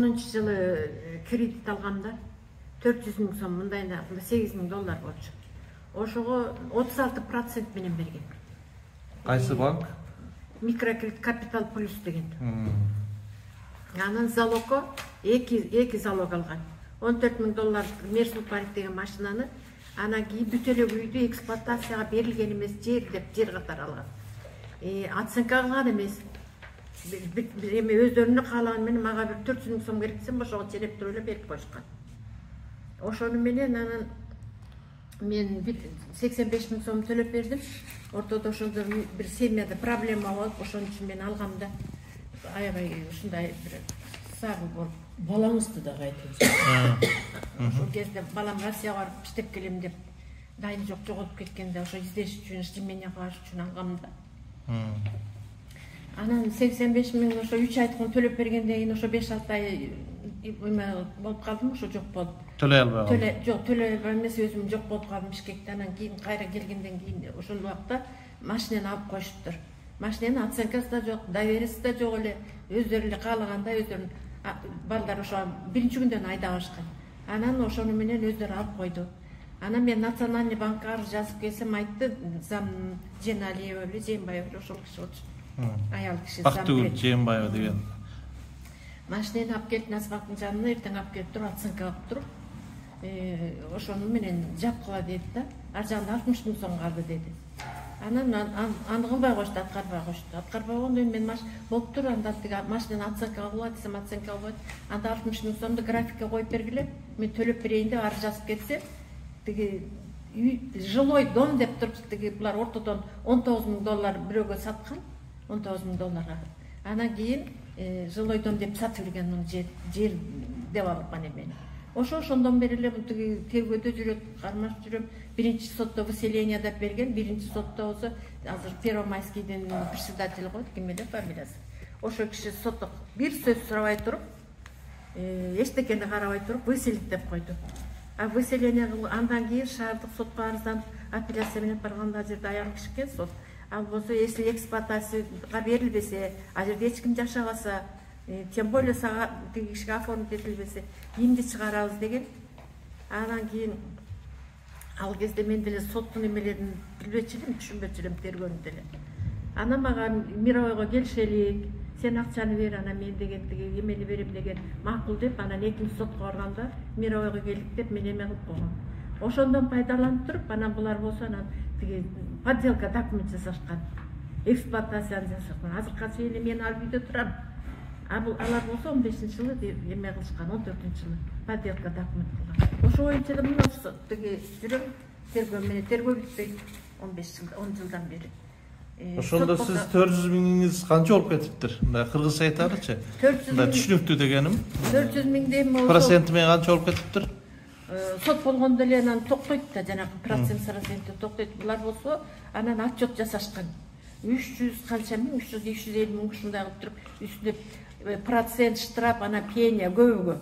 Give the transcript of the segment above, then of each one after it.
Жылы кредит алганда 400 000 сом, мындайда 8 000 доллар болчу. Ошого 36% менен берген. Кайсы банк? Микрокредит Капитал Плюс деген. Анан залогко 2 залог алган. 14 000 доллар Мерсул Парик деген машинаны, анан кийин бүт эле үйдү эксплуатацияга берилген эмес жер деп жер катары алган. Оценка алган эмес. Эми өздөрүнө каалаган менен мага бир 400 000 сом керек десем, ошого ченеп туруп эле берип коюшкан. Ошону менен анан мен 85 000 сом төлөп бердим. Ортодо ошондо бир семьяда проблема болуп, ошон үчүн мен алгам да аябай ушундай бир сагыл болуп. Балаңызды да кайтыңыз. Ошол кезде балам Россияга барып иштеп келем деп дайын жок, жоготуп кеткенде ошо издеш үчүн, иштемени кылыш үчүн алгам да. Анан 85 000 ошо 3 айткын төлөп бергенден кийин ошо 5-6 ай болуп калдым, ошо жок болуп. Төлөй албай калдым. Жок, төлөй албай эмес, өзүм жок болуп калдым Бишкекте. Анан кийин кайра келгенден кийин ошол убакта машинени алып коюшуптур. Машиненин оценкасы да жок, довериясы да жок эле. Өздөрү эле каалагандай өздөрүнүн балдар ошо биринчи күндөн айдабашкан. Анан ошону менен өздөрү алып койду. Анан мен Национальный банкка арыз жазып келсем, айтты зам Женалиева эле, Жээнбаева эле ошол киши болчу. Аял киши Бактыгүл Жээнбаева деген. Машинени алып келип Насыбактын жанына эртең алып келип туруп, оценка алып туруп, ошону менен жапкыла деди да. Ар жагында 60 000 сом калды деди. Анан аны кылбай коюшту, аткарбай коюшту. Аткарбай койгондон мен болуптур, анда тиги машинени оценка кылгыла десем, оценка кылбайт. Анда 60 000 сомду графикке коюп бергиле, мен төлөп берейин деп арыз жазып кетсе, тиги жилой дом деп туруп, тиги булар ортодон 19 000 доллар бирөөгө саткан, 19 000 долларга. Анан кийин жилой дом деп сатып берген, жер деп алган эмени. Ошондон бери эле тиги тергөөдө жүрөт, кармашып жүрөм. Биринчи сотто выселение деп берген, биринчи сотто болсо азыр Первомайскийдин председатели го, ким эле фамилиясы. Ошол киши сотто бир сөз сурабай туруп, эчтекени карабай туруп выселить деп койду. А выселение андан кийин шаардык сотко арызданып, апелляция менен барганда ал жерде аял киши экен сот. Ал болсо, если эксплуатацияга берилбесе, ал жерде эч ким жашабаса, тем более сага тиги кишиге оформить этилбесе, кимди чыгарабыз деген. Анан кийин ал кезде мен деле соттун эмелерин билбечү элем, түшүнбөчү элем тергөөнү деле. Анан мага мировойго келишелик, сен акчаны бер, анан мен деген тиги эмени берем деген макул деп, анан экинчи сотко барганда мировойго келдик деп мен эме кылып койгон. Ошондон пайдаланып туруп, анан булар болсо анан тиги подделка документ жасашкан, эксплуатацияны жасашкан. Азыркыга чейин мен ал үйдө турам. Алар болсо 15-жылы эме кылышкан, 14-жылы подделка документ кылган. Ошо боюнча да мына тиги жүрөм, тергөө менен тергөө бүтпөйт 10 жылдан бери. Ошондо сиз 400 000 канча болуп кетиптир? Мындай кыргызча айтайлычы. Мындай түшүнүктүү дегеним. 400 000 дем болсо проценти менен канча болуп кетиптир? Сот болгондо эле анан токтойт да, жанагы процент токтойт. Булар болсо анан отчет жасашкан. 300 канча миң, 300-350 миң ушундай кылып туруп, үстүнө процент, штраф, анан пения көбүгө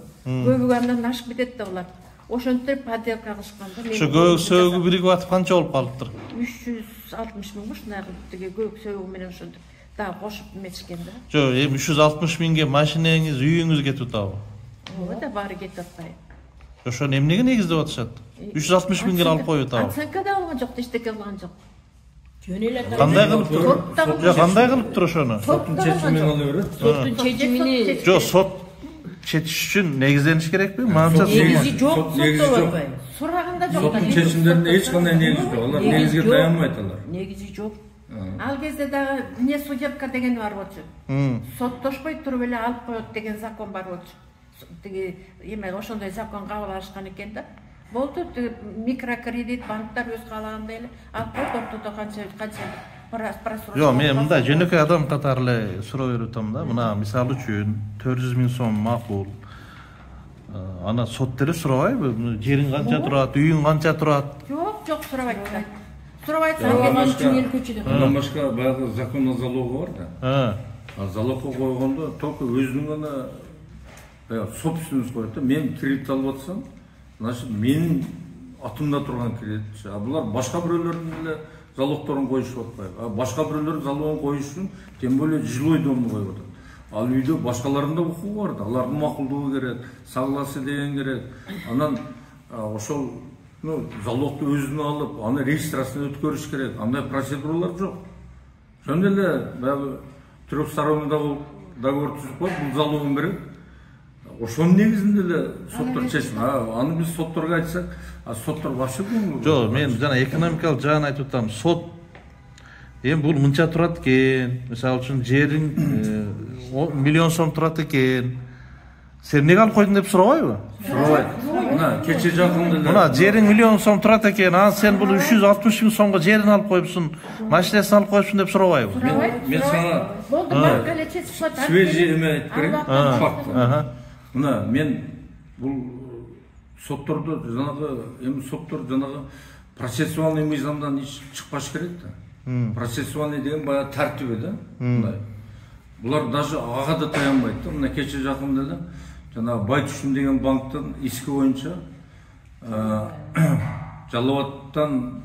андан ашып кетет да булар. Ошентип подделка кылышкан да. Ошо көбүк сөөгү бириги батып канча болуп калыптыр? 360 миң ушундай кылып тиги көбүк сөөгү менен ошентип дагы кошуп эметишкен да. Жок, эми 360 миңге машинеңиз, үйүңүз кетип атабы? Ооба да, баары кетип атпайбы. Ошону эмнеге негиздеп атышат? 360 миңге алып коюп атабы? Оценка да алган жок, эчтеке кылган жок. Жөн эле кандай кылыптыр? Жок, кандай кылыптыр ошону? Соттун чечимин ала берет. Соттун чечимини жок, сот чечиш үчүн негиздениш керекпи? Манча негизи жок, негизи жок. Сураганда жок. Соттун чечимдеринде эч кандай негизи жок. Алар негизге таянбайт алар. негизи жок. Ал кезде дагы не судебка деген бар болчу. Соттошпой туруп эле алып коет деген закон бар болчу. Тиги эме ошондой закон кабыл алышкан экен да. Болду, микрокредит банктар өз каалагандай эле алып коет, ортодо канча просрочка. Жок, мен мындай жөнөкөй адам катары эле суроо берип атам да. Мына мисалы үчүн 400 000 сом макул. Ана сот деле сурабайбы? Жериң канча турат, үйүң канча турат? Жок, сурабайт да. Сурабайт. Андан башка баягы закон о залогу бар да. Залогко койгондо только өзүнүн гана собственность коет да. Мен кредит алып атсам, значит, менин атымда турган кредит. А булар башка бирөөлөрдүн эле залогторун коюшуп атпайбы. А башка бирөөлөр залогун коюш үчүн тем более жилой домду коюп атат. Ал үйдө башкаларында укугу бар да, алардын макулдугу керек, согласие деген керек. Анан ошол залогду өзүнө алып, аны регистрацияны өткөрүш керек. Андай процедуралар жок. Ошондой эле баягы трехсторонний договор түзүп коюп, бул залогун берип, ошонун негизинде эле соттор чечим. Аны биз сотторго айтсак, соттор вообще жок, мен жана экономикалык жагын айтып атам. Сот эми бул мынча турат экен, мисалы үчүн жериң миллион сом турат экен. Сен эмнеге алып койдуң деп сурабайбы? Сурабайт. Мына кече жакында эле. Мына жериң миллион сом турат экен, анан сен бул 360 миң сомго жерин алып коюпсуң, машинесин алып коюпсуң деп сурабайбы? Мен сага болду, марка эле чечип коет. свежий эме айтып берейин. Факт. Мына мен бул соттордо соттор жанагы процессуальный мыйзамдан иш чыкпаш керек да. Процессуальный деген баягы тартиби да. Мындай. Булар даже ага да таянбайт да. Мына кече жакында эле жанагы Байтүшүн деген банктын иски боюнча Жалал-Абадтан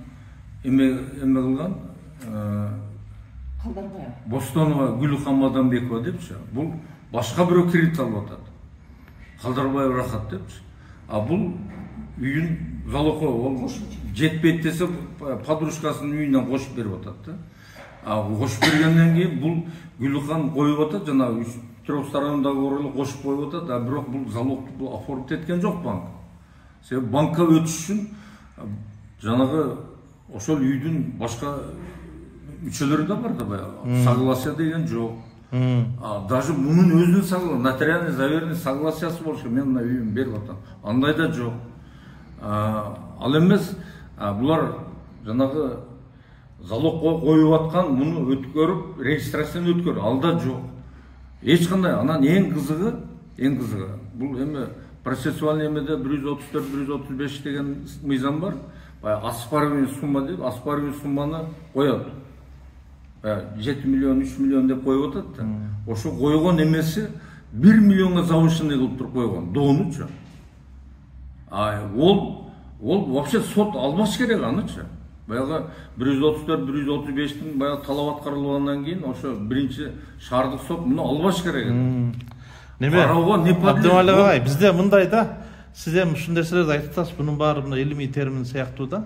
эме кылган Бостонова Гүлхан Мадамбекова депчи. Бул башка бирөө кредит алып атат. Калдарбаев Рахат депчи. Бул үйүн залогко жетпейт десе подружкасынын үйүнөн кошуп берип атат да. Кошуп бергенден кийин бул Гүлхан коюп атат, жанагы трехсторонний договорду кошуп коюп атат, бирок бул залогду оформить эткен жок банк. Себеби банкка өтүш үчүн жанагы ошол үйдүн башка мүчөлөрү да бар да баягы. Согласие деген жок. Даже мунун өзүнүн согласие, нотариальный заверенный согласиясы болуш керек. Мен мына үйүмдү берип атам. Андай да жок. Ал эмес булар жанагы залогко коюп аткан муну өткөрүп, регистрацияны өткөрүп, ал да жок. Эч кандай. Анан эң кызыгы бул эме процессуальный эмеде 134-135 деген мыйзам бар. Баягы оспариваемый сумма деп, оспариваемый сумманы коет. 7 миллион, 3 миллион деп коюп атат да. Ошо койгон эмеси 1 миллионго завышенный кылып туруп койгон. Доонучу. Ол вообще сот албаш керек анычы. Баягы 134-135тин баягы талап аткарылгандан кийин ошо биринчи шаардык сот муну албаш керек. Неме? Абдымалик агай, бизде мындай да. Сиз эми ушул нерселерди айтып атасыз, бунун баары мына илимий термин сыяктуу да.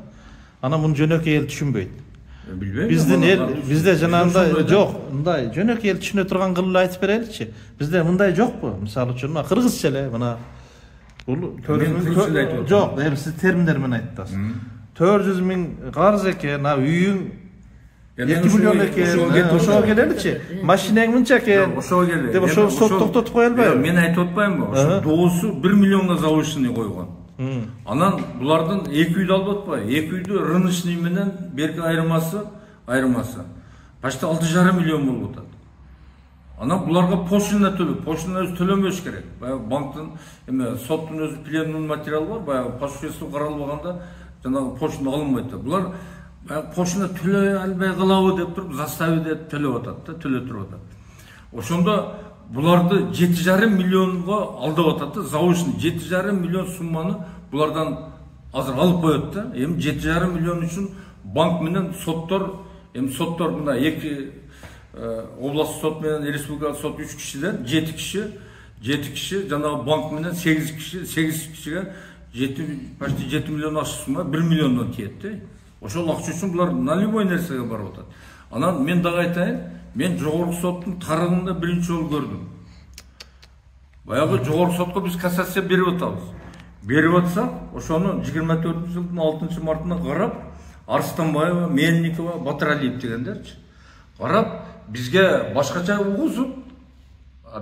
Анан муну жөнөкөй эл түшүнбөйт. Билбейм. Биздин эл, бизде жанагындай жок, мындай жөнөкөй эл түшүнө турган кылып айтып береличи. Бизде мындай жокпу? Мисалы үчүн мына кыргызча эле мына бул жок, эми сиз терминдер менен айтып атасыз. 400 миң карыз экен, үйүң 2 миллион экен, ошого келеличи. Машинең мынча экен. Ошого келе. Деп ошо сот токтотуп кое албайбы? Мен айтып атпаймынбы? Ошо доосу 1 миллионго завышенный койгон. Анан булардын 2 үйдү алып атпайбы? 2 үйдү рыночный менен берки айырмасы почти 6,5 миллион болуп атат. Анан буларга пошлина төлөп, пошлина өзү төлөмөш керек. Баягы банктын эме соттун өзү пленумный материалы бар, баягы по существу каралбаганда жанагы пошлина алынбайт да. Булар баягы пошлина төлөй албай калабы деп туруп, заставить деп төлөп атат да, төлөп туруп атат. Ошондо буларды 7,5 миллионго алдап атат да, завышенный 7,5 миллион сумманы булардан азыр алып коет да. Эми 7,5 миллион үчүн банк менен соттор мына 2 областық сот менен республикалык сот 3 кишиден 7 киши жанагы банк менен 8 кишиге почти 7 миллион акча сумма 1 миллиондон тиет да. Ошол акча үчүн булар на любой нерсеге барып атат. Анан мен дагы айтайын, мен жогорку соттун тарыгында биринчи жолу көрдүм. Баягы жогорку сотко биз кассация берип атабыз. Берип атсак, ошону 24-жылдын 6-мартына карап, Арстанбаева, Мельникова, Батыралиев дегендерчи карап, бизге башкача угузуп,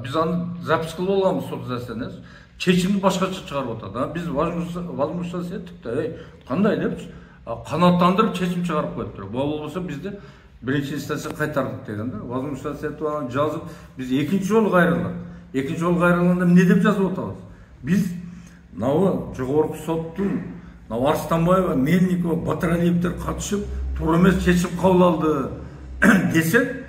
биз аны запись кылып алганбыз сот заседаниясы, чечимди башкача чыгарып атат. Биз возмущаться эттик да, кандай депчи, канааттандырып чечим чыгарып коюптур. Бул болбосо бизди биринчи инстанция кайтардык деген да. Возмущаться этип анан жазып, биз экинчи жолу кайрылдык. Экинчи жолу кайрылганда эмне деп жазып атабыз? Биз мынау жогорку соттун Арстанбаева, Мельникова, Батыралиевдер катышып, туура эмес чечим кабыл алды десек,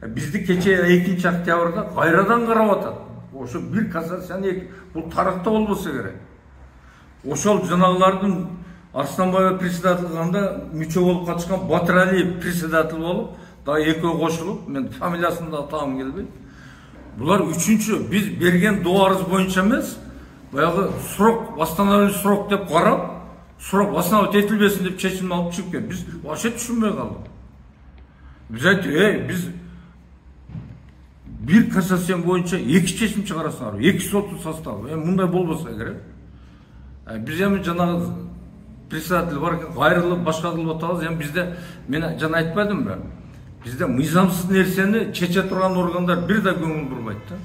бизди кече 2 октябрда кайрадан карап атат. Ошо бир кассацияны бул таракта болбосо керек. Ошол жанагылардын Арстанбаева председатель кылганда мүчө болуп катышкан Батыралиев председатель болуп, дагы экөө кошулуп, мен фамилиясын да атагым келбейт. Булар үчүнчү биз берген дуарыбыз боюнча эмес, баягы срок, восстановление срок деп карап, срок восстановить этилбесин деп чечим алып чыккан. Биз вообще түшүнбөй калдык. Биз айттык, биз бир кассация боюнча 2 чечим чыгарасыңар, 2 соттун составы. Мындай болбосо керек. Биз эми жанагы председатель бар экен, кайрылып башка кылып атабыз. Эми бизде мен жана айтпадымбы? Бизде мыйзамсыз нерсени чече турган органдар бир да көңүл бурбайт да.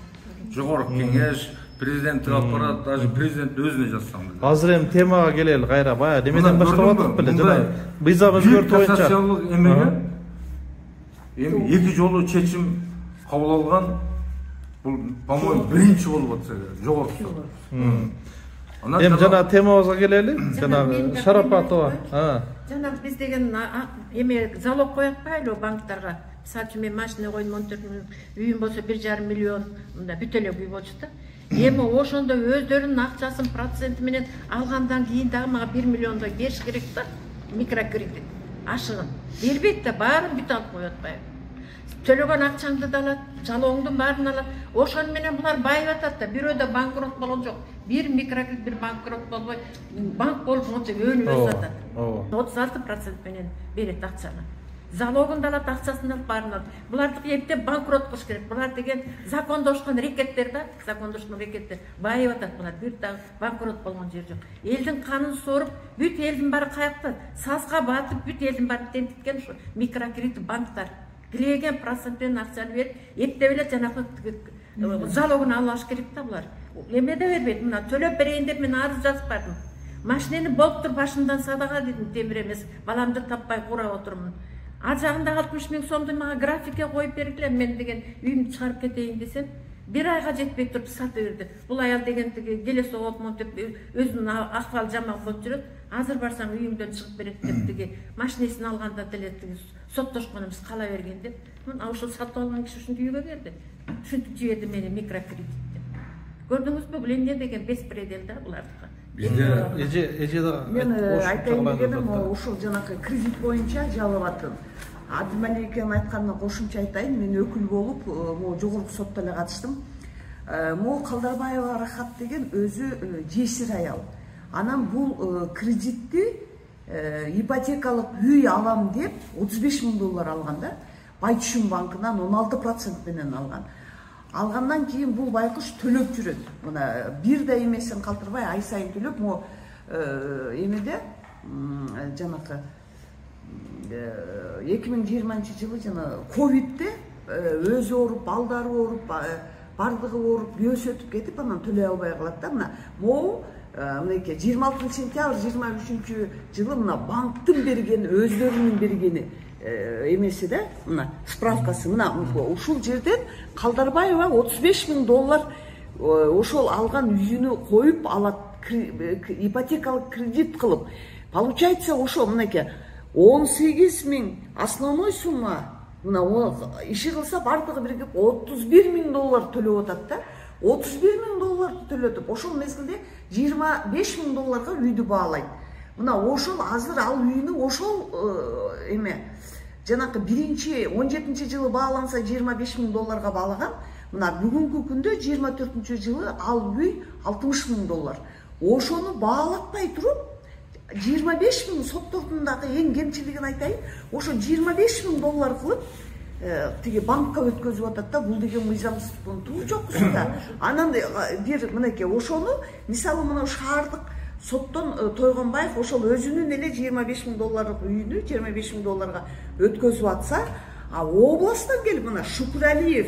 Жогорку кеңеш, президенттик аппарат, даже президент өзүнө жазсам. Азыр эми темага келели кайра. Баягы немеден баштабадык беле, жана мыйзам өзгөртүү боюнча. Кассациялык эмеге эми 2 жолу чечим кабыл алган. Бул, по-моему, биринчи болуп атса керек. Жогорку сот. Эми жана темабызга келели. Жана Шарапатова. Жана биз деген эме залог коет атпайлы банктарга. Мисалы үчүн мен машина койдум 14 миң, үйүм болсо 1,5 миллион, мында бүт эле үй болчу да. Эми ошондо өздөрүнүн акчасын проценти менен алгандан кийин дагы мага 1 миллиондой бериш керек да, микрокредит. Ашыгын бербейт да, баарын бүт алып коет атпайбы. Төлөгөн акчаңды да алат, жалооңдун баарын алат. Ошону менен булар байып атат да, бирөө да банкрот болгон жок. Бир микрокредит, бир банкрот болбой, банк болуп монча өнүп өсүп атат. 36% менен берет акчаны. Залогун да алат, акчасын да алып, баарын алат. Буларды эптеп банкрот кылыш керек. Булар деген закондошкон рекеттер да, закондошкон рекеттер. Байып атат булар, бир да банкрот болгон жер жок. Элдин канын соруп, бүт элдин баары каякта, сазга батып, бүт элдин баары тентиткен ушу микрокредит банктар. Тилеген проценттен акчаны берип, эптеп эле жанагы залогун алыш керек да булар. Эмеде бербейт, мына төлөп берейин деп мен арыз жазып бардым. Машинени болуптур башымдан садага дедим, темир эмес, баламды таппай курап отурмун. Ал жагында 60 миң сомду мага графикке коюп бергиле, мен деген үйүмдү чыгарып кетейин десем, бир айга жетпей туруп сатып берди. Бул аял деген келе соолуп монтип өзүнүн акыбалы жаман болуп жүрөт. Азыр барсаң үйүңдөн чыгып берет деп тиги машинесин алганда деле тиги соттошконубуз кала берген деп. Мына ошол сатып алган киши ушинтип үйгө келди. Ушинтип жиберди мени микрокредит деп. Көрдүңүзбү, бул эмне деген беспредел да булардыкы. Бизде эже да мен айтайын дегеним ушул жанакы кредит боюнча жалап аттым. Адмаликем айтканына кошумча айтайын, мен өкүл болуп, могу жогорку сотто эле катыштым. Могу Калдарбаева Рахат деген өзү жесир аял. Анан бул кредитти ипотекалык үй алам деп 35 миң доллар алган да. Байтүшүн банкынан 16% менен алган. Алгандан кийин бул байкуш төлөп жүрөт. Мына бир да эмесин калтырбай ай сайын төлөп, могу эмеде жанакы 2020-жылы жана ковидте өзү ооруп, балдары ооруп, бардыгы ооруп, көөсү өтүп кетип, анан төлөй албай калат да. Мына могу мынакей 26 сентябрь 23-жылы мына банктын берген, өздөрүнүн бергени эмеси да, мына справкасы. Мына ушул жерден Калдарбаева 35 миң доллар ошол алган үйүнү коюп алат, ипотекалык кредит кылып. Получается ошо мынакей 18 миң основной сумма, мына иши кылса бардыгы биригип 31 миң доллар төлөп атат да. 31 миң доллар төлөтүп, ошол мезгилде 25 миң долларга үйдү баалайт. Мына ошол азыр ал үйүнү ошол эме жанакы 17-жылы бааланса 25 миң долларга баалаган. Мына бүгүнкү күндө 24-жылы ал үй 60 миң доллар. Ошону баалатпай туруп 25 миң соттордун дагы эң кемчилигин айтайын. Ошо 25 миң доллар кылып тиги банкка өткөзүп атат да. Бул деген мыйзамсыздыктын туу жокусунда. Анан бир мынакей ошону мисалы мына шаардык соттон Тойгонбаев ошол өзүнүн эле 25 миң долларлык үйүнү 25 миң долларга өткөзүп атса, а областтан келип мына Шукуралиев,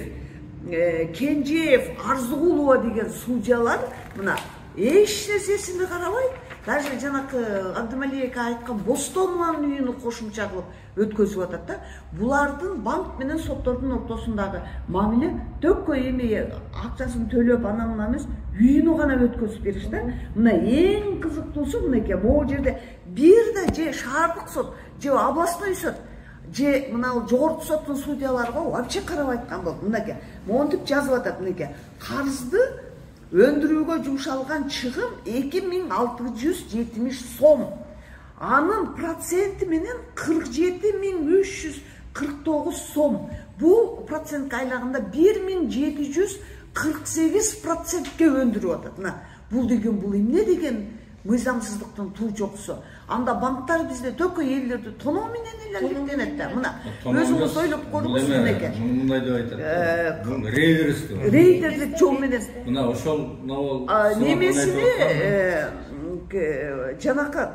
Кенжеев, Арзугулова деген судьялар мына эч нерсесине карабай, даже жанакы Абдымалиевке айткан Бостонованын үйүнү кошумча кылып өткөзүп атат да. Булардын банк менен соттордун ортосундагы мамиле төккө эми акчасын төлөп анан эмес, үйүнү гана өткөзүп бериш да. Мына эң кызыктуусу мынакей, могу жерде бир да же шаардык сот, же областной сот, же мына жогорку соттун судьяларга вообще карабай аткан болуп. Мынакей монтип жазып атат, мынакей карызды өндүрүүгө жумшалган чыгым 2670 сом. Анын проценти менен 47349 сом. Бул процентке айлаганда 1760 48%ке өндүрүп атат. Мына бул деген бул эмне деген мыйзамсыздыктын туу жокусу. Анда банктар бизде төкө элдерди тоноо менен эле алектенет да. Мына өзүңүз ойлоп көрүңүз мынеке. Мындай деп айтат. Бул рейдерство. Рейдерлик жол менен. Мына ошол немесини жанакы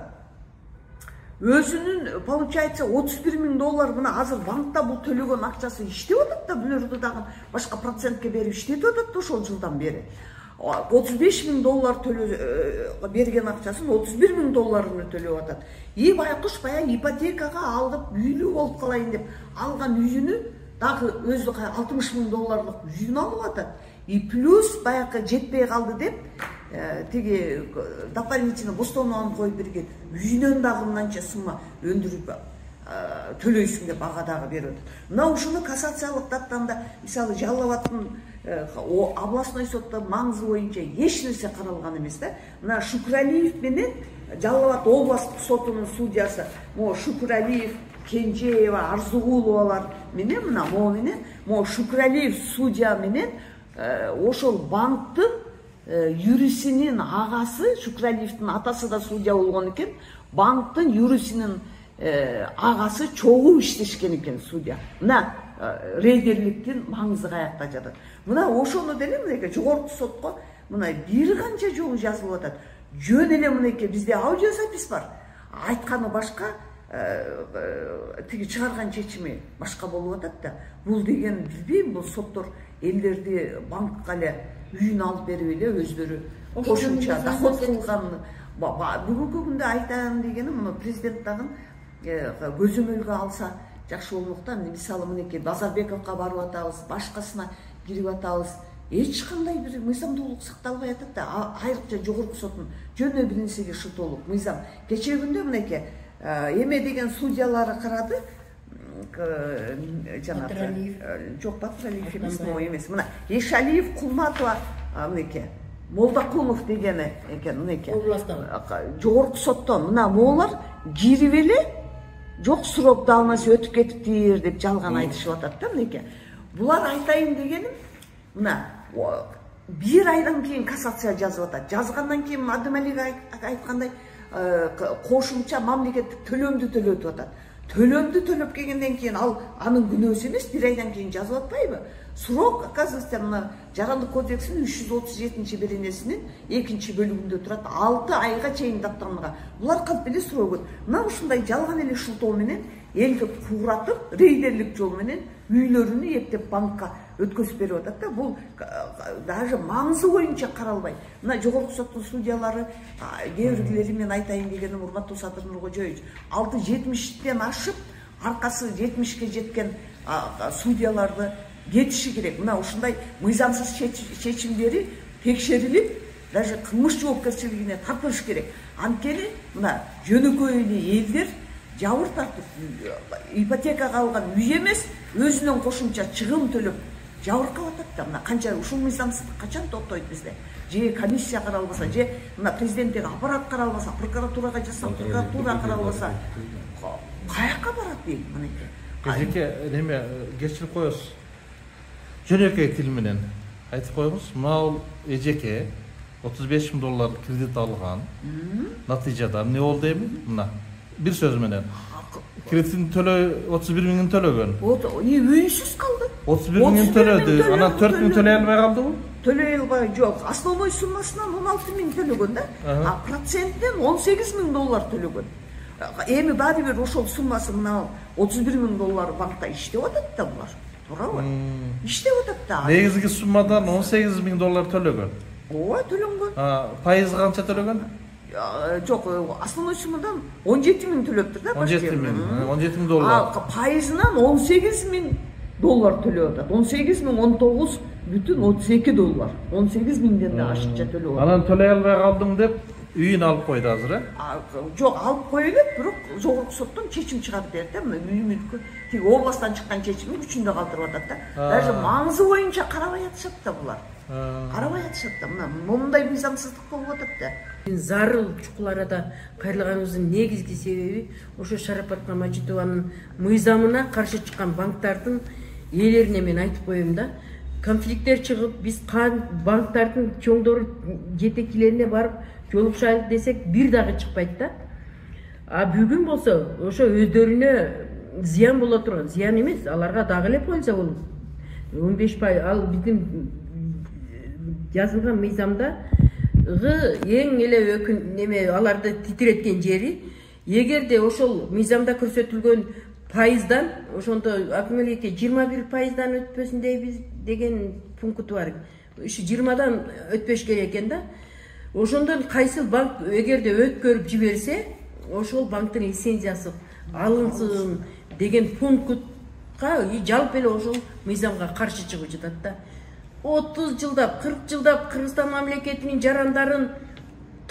өзүнүн получается $31.000 мына азыр банкта бул төлөгөн акчасы иштеп атат да, буларды дагы башка процентке берип иштетип атат да ошол жылдан бери. $35.000 берген акчасын $31.000 төлөп атат. И байкуш баягы ипотекага алып үйлүү болуп калайын деп алган үйүнү дагы өзү $60.000 үйүн алып атат. И плюс баягы жетпей калды деп тиги дополнительно бостоонуган коюп берген үйүнөн дагы мынанча сумма өндүрүп төлөйсүң деп ага дагы берип атат. Мына ушуну кассациялык даттанда мисалы Жалал Абадтын областной соттун маңызы боюнча эч нерсе каралган эмес да. Мына Шукуралиев менен Жалал Абад областтык сотунун судьясы могу Шукуралиев, Кенжеева, Арзугуловалар менен мына могу менен могу Шукуралиев судья менен ошол банктын юрисинин агасы, Шукуралиевдин атасы да судья болгон экен, банктын юрисинин агасы чогуу иштешкен экен судья. Мына рейдерликтин маңызы каякта жатат. Мына ошону деле мынеке жогорку сотко мына бир канча жолу жазылып атат. Жөн эле мынеке бизде аудиозапись бар. Айтканы башка, тиги чыгарган чечими башка болуп атат да. Бул деген билбейм, бул соттор элдерди банкка эле үйүн алып берип эле өздөрү кошумча доход кылган. Бүгүнкү күндө айтам дегеним муну президент дагы көзөмөлгө алса жакшы болмок да. Мисалы мынеки Базарбековго барып атабыз, башкасына кирип атабыз. Эч кандай бир мыйзамдуулук сакталбай атат да. Айрыкча жогорку соттун жөнүнө бир нерсеге шылтоолук мыйзам. Кечээ күндө мынеки эме деген судьялары карады. Жок, Батыралиев эмес, могу эмес. Мына Эшалиев, Кулматова, мынеки Молдакулов дегени экен мынеки. Жогорку соттон мына моулар кирип эле жок срок давности өтүп кетиптир деп жалган айтышып атат да мынеки. Булар айтайын дегеним мына бир айдан кийин кассация жазып атат. Жазгандан кийин Адымалик айткандай кошумча мамлекеттик төлөмдү төлөтүп атат. Төлөмдү төлөп келгенден кийин ал анын күнөөсү эмес, бир айдан кийин жазып атпайбы? Срок, оказывается, мына Жарандык кодексинин 337-беренесинин 2-бөлүгүндө турат 6 айга чейин даттанга. Булар калп эле суроо. Мына ушундай жалган эле шылтоо менен элди кууратып, рейдерлик жол менен үйлөрүнү эптеп банкка өткөзүп берип атат да. Бул даже маңызы боюнча каралбай. Мына жогорку соттун судьялары кээ бирлери мен айтайын дегеним урматтуу Садыр Нуркожоевич, 6-70-тен ашып, аркасы 70-ке жеткен судьяларды кетиши керек. Мына ушундай мыйзамсыз чечимдери текшерилип, даже кылмыш жоопкерчилигине тартылыш керек. Анткени мына жөнөкөй эле элдер жабыр тартып, ипотекага алган үй эмес, өзүнөн кошумча чыгым төлөп жабыркап атат да. Мына канча ушул мыйзамсыздык качан токтойт бизде? Же комиссия каралбаса, же мына президенттик аппарат каралбаса, прокуратурага жазса, прокуратура каралбаса, каяка барат дейм мынеки. Эжеке неме кечирип коесуз. Жөнөкөй тил менен айтып коюңуз. Мына эжеке $35.000 кредит алган. Натыйжада эмне болду эми? Мына бир сөз менен кредитин төлөө 31.000 төлөгөн. Үйсүз калды. 31.000 төлөдү. Анан 4.000 төлөй албай калдыбы? Төлөй албай жок. Основной суммасынан 16.000 төлөгөн да. А проценттен $18.000 төлөгөн. Эми баары бир ошол суммасы мына $31.000 банкта иштеп атат да булар. Туурабы? Иштеп атат да. Негизги суммадан $18.000 төлөгөн. Ооба, төлөнгөн. Пайызы канча төлөгөн? Жок, основной суммадан 17.000 төлөптүр да. $17.000. Пайызынан $18.000 төлөп атат. $18.019.32. $18.000ден да ашыкча төлөп атат. Анан төлөй албай калдым деп үйүн алып койду азыр, Жок, алып коюлуп, бирок жогорку соттон чечим чыгарып берди да. Үй мүлкү тиги областтан чыккан чечимди күчүндө калтырып атат да. Даже маңызы боюнча карабай атышат да булар. Карабай атышат да. Мына мындай мыйзамсыздык болуп атат да. Зарыл чукул-арада кайрылганыбыздын негизги себеби ошо Шарапат Мамажитованын мыйзамына каршы чыккан банктардын ээлерине мен айтып коем да. конфликттер чыгып, биз банктардын чоңдору жетекчилерине барып жолугушайлык десек бир дагы чыкпайт да. А бүгүн болсо ошо өздөрүнө зыян боло турган, зыян эмес, аларга дагы эле польза болот. 15% ал биздин жазылган мыйзамдагы эң эле неме аларды титиреткен жери, эгерде ошол мыйзамда көрсөтүлгөн пайыздан, ошондо акмелеке 21%дан өтпөсүн дейбиз деген пункту бар. Ушу 20дан өтпөш керек экен да. Ошондон кайсыл банк эгерде өткөрүп жиберсе, ошол банктын лицензиясы алынсын деген пунктка жалпы эле ошол мыйзамга каршы чыгып жатат да. 30 жылдап, 40 жылдап Кыргызстан мамлекетинин жарандарын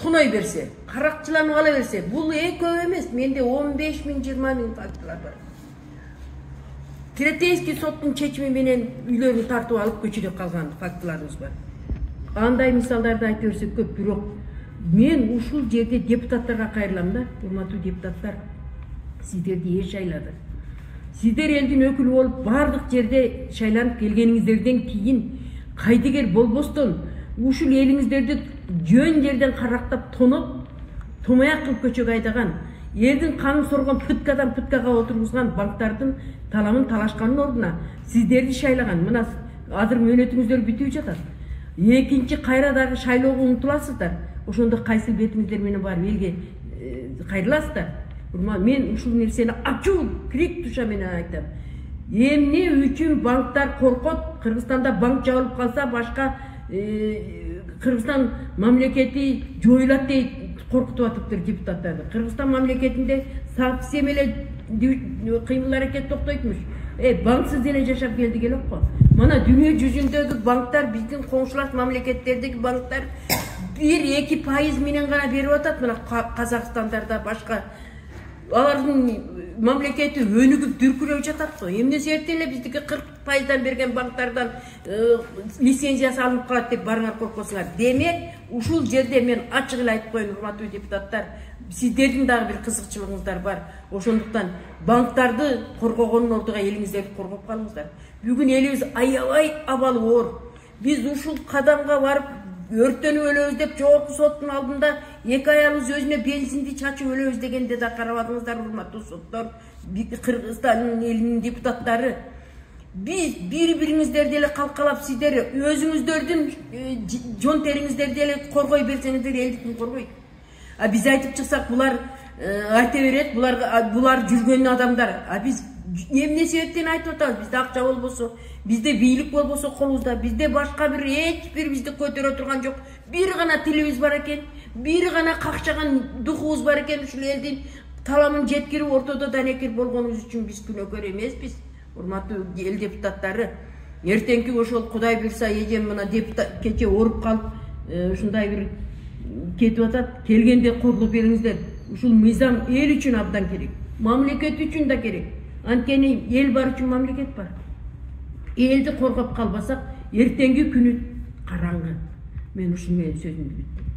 тоной берсе, каракчыланып ала берсе, бул көп эмес. Менде 15 000, 20 000 фактылар бар. Третейский соттун чечими менен үйлөрүн тартып алып көчөдө калган фактыларыбыз бар. Андай мисалдарды айтып берсек көп, бирок мен ушул жерде депутаттарга кайрылам да, урматтуу депутаттар. Сиздерди эл шайлады. Сиздер элдин өкүлү болуп бардык жерде шайланып келгениңиздерден кийин кайдыгер болбостон ушул элиңиздерди жөн жерден карактап тоноп, томаяк кылып көчөгө айдаган, элдин канын соргон пыткадан пыткага отургузган банктардын таламын талашканын ордуна сиздерди шайлаган. Мына азыр мөөнөтүңүздөр бүтүп жатат. Экинчи кайра дагы шайлоого умтуласыздар. Ошондо кайсыл бетиңиздер менен барып элге кайрыласыздар. Мен ушул нерсени ачуу крик туша менен айтам. Эмне үчүн банктар коркот? Кыргызстанда банк жабылып калса башка Кыргызстан мамлекети жоюлат дейт, коркутуп атыптыр депутаттарды. Кыргызстан мамлекетинде совсем эле кыймыл аракет токтойтмуш. Банксыз деле жашап келдик элек го. Мына дүйнө жүзүндөгү банктар, биздин коңшулаш мамлекеттердеги банктар 1-2% менен гана берип атат. Мына Казакстандарда башка алардын мамлекети өнүгүп дүркүрөп жатат го. Эмне себептен эле биздики 40%дан берген банктардан лицензиясы алынып калат деп барыңар коркосуңар. Демек, ушул жерде мен ачык эле айтып коеюн, урматтуу депутаттар, сиздердин дагы бир кызыкчылыгыңыздар бар. Ошондуктан банктарды коргогонун ордуга элиңиздерди коргоп калыңыздар. Бүгүн элибиз аябай абалы оор. Биз ушул кадамга барып өрттөнүп өлөбүз деп жогорку соттун алдында 2 аябыз өзүнө бензинди чачып өлөбүз дегенде да карабадыңыздар, урматтуу соттор, Кыргызстандын элинин депутаттары. Биз бири-бириңиздерди эле калкалап, сиздер өзүңүздөрдүн жон териңиздерди эле коргой берсеңиздер, элди ким коргойт? А биз айтып чыксак, булар айта берет, булар жүргөн адамдар. А биз эмне себептен айтып атабыз? Бизде акча болбосо, бизде бийлик болбосо колубузда, бизде башка бир эч бир бизди көтөрө турган жок. Бир гана тилибиз бар экен, бир гана какчаган духубуз бар экен. Ушул элдин таламын жеткирип ортодо данекер болгонубуз үчүн биз күнөөкөр эмеспиз. Урматтуу эл депутаттары, эртеңки ошол Кудай буйрса эжем мына депутат кече ооруп калып, ушундай бир кетип атат. Келгенде кордоп бериңиздер. Ушул мыйзам эл үчүн абдан керек, мамлекет үчүн да керек. Анткени эл бар үчүн мамлекет бар. Элди коргоп калбасак, эртеңки күнү караңгы. Мен ушун менен сөзүмдү бүттүм.